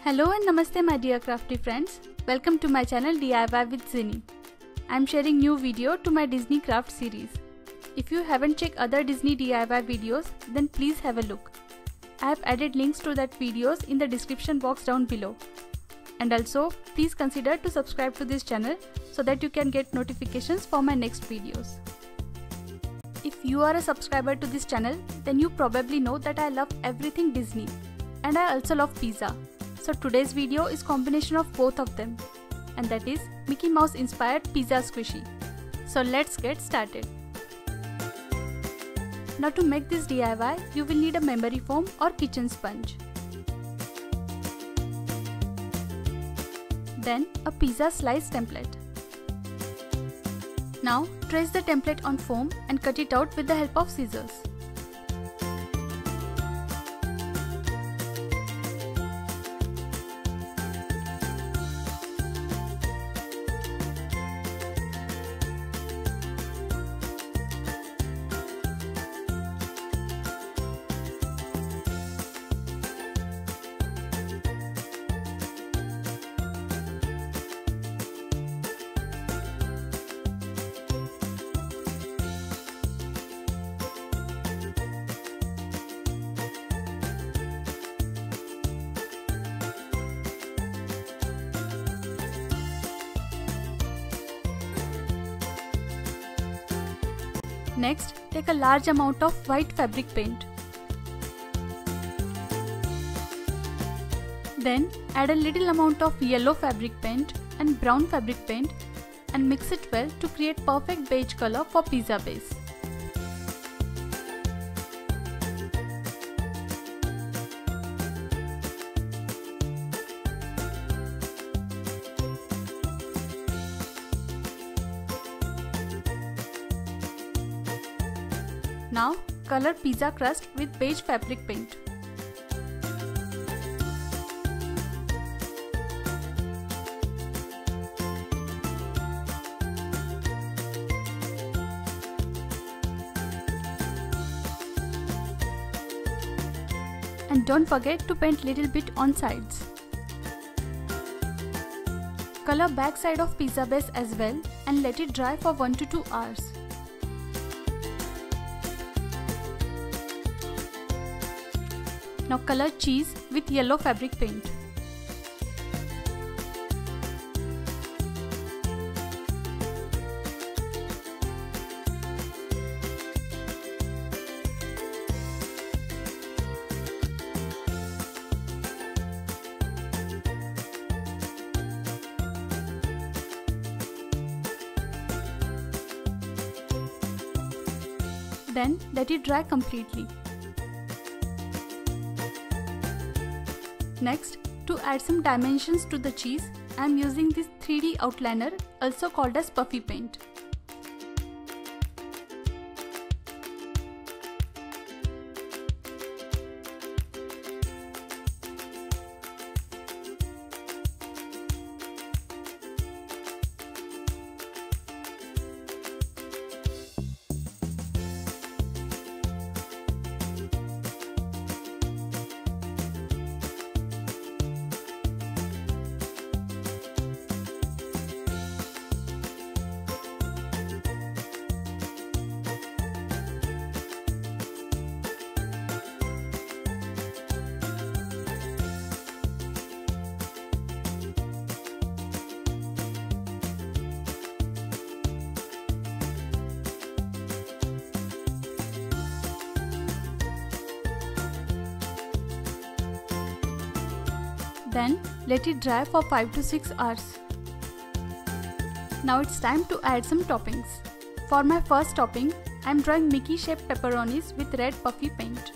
Hello and namaste my dear crafty friends. Welcome to my channel DIY with Zini. I am sharing new video to my Disney craft series. If you haven't checked other Disney DIY videos, then please have a look. I have added links to that videos in the description box down below. And also, please consider to subscribe to this channel so that you can get notifications for my next videos. If you are a subscriber to this channel, then you probably know that I love everything Disney. And I also love pizza. So today's video is combination of both of them. And that is Mickey Mouse inspired pizza squishy. So let's get started. Now to make this DIY, you will need a memory foam or kitchen sponge. Then a pizza slice template. Now trace the template on foam and cut it out with the help of scissors. Next, take a large amount of white fabric paint. Then add a little amount of yellow fabric paint and brown fabric paint and mix it well to create perfect beige color for pizza base. Now color pizza crust with beige fabric paint. And don't forget to paint little bit on sides. Color back side of pizza base as well and let it dry for 1 to 2 hours. Now color cheese with yellow fabric paint. Then let it dry completely. Next, to add some dimensions to the cheese, I am using this 3D outliner, also called as puffy paint. Then let it dry for 5 to 6 hours. Now it's time to add some toppings. For my first topping, I am drawing Mickey shaped pepperonis with red puffy paint.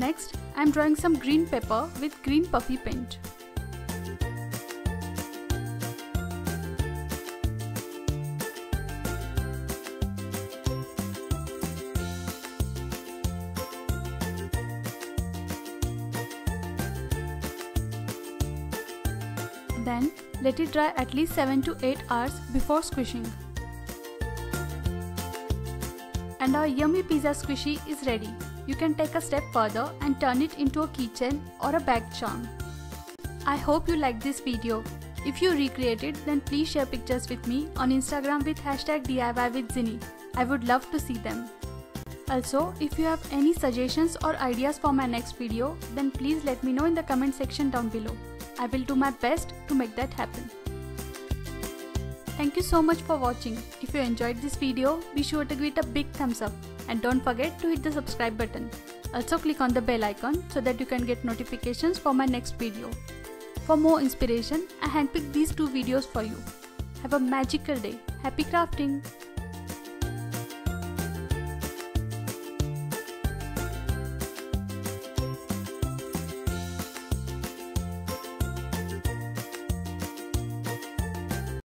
Next, I am drawing some green pepper with green puffy paint. Then, let it dry at least 7 to 8 hours before squishing. And our yummy pizza squishy is ready. You can take a step further and turn it into a keychain or a bag charm. I hope you liked this video. If you recreate it, then please share pictures with me on Instagram with #DIY with Zini. I would love to see them. Also, if you have any suggestions or ideas for my next video, then please let me know in the comment section down below. I will do my best to make that happen. Thank you so much for watching. If you enjoyed this video, be sure to give it a big thumbs up and don't forget to hit the subscribe button. Also click on the bell icon so that you can get notifications for my next video. For more inspiration, I handpicked these two videos for you. Have a magical day. Happy crafting!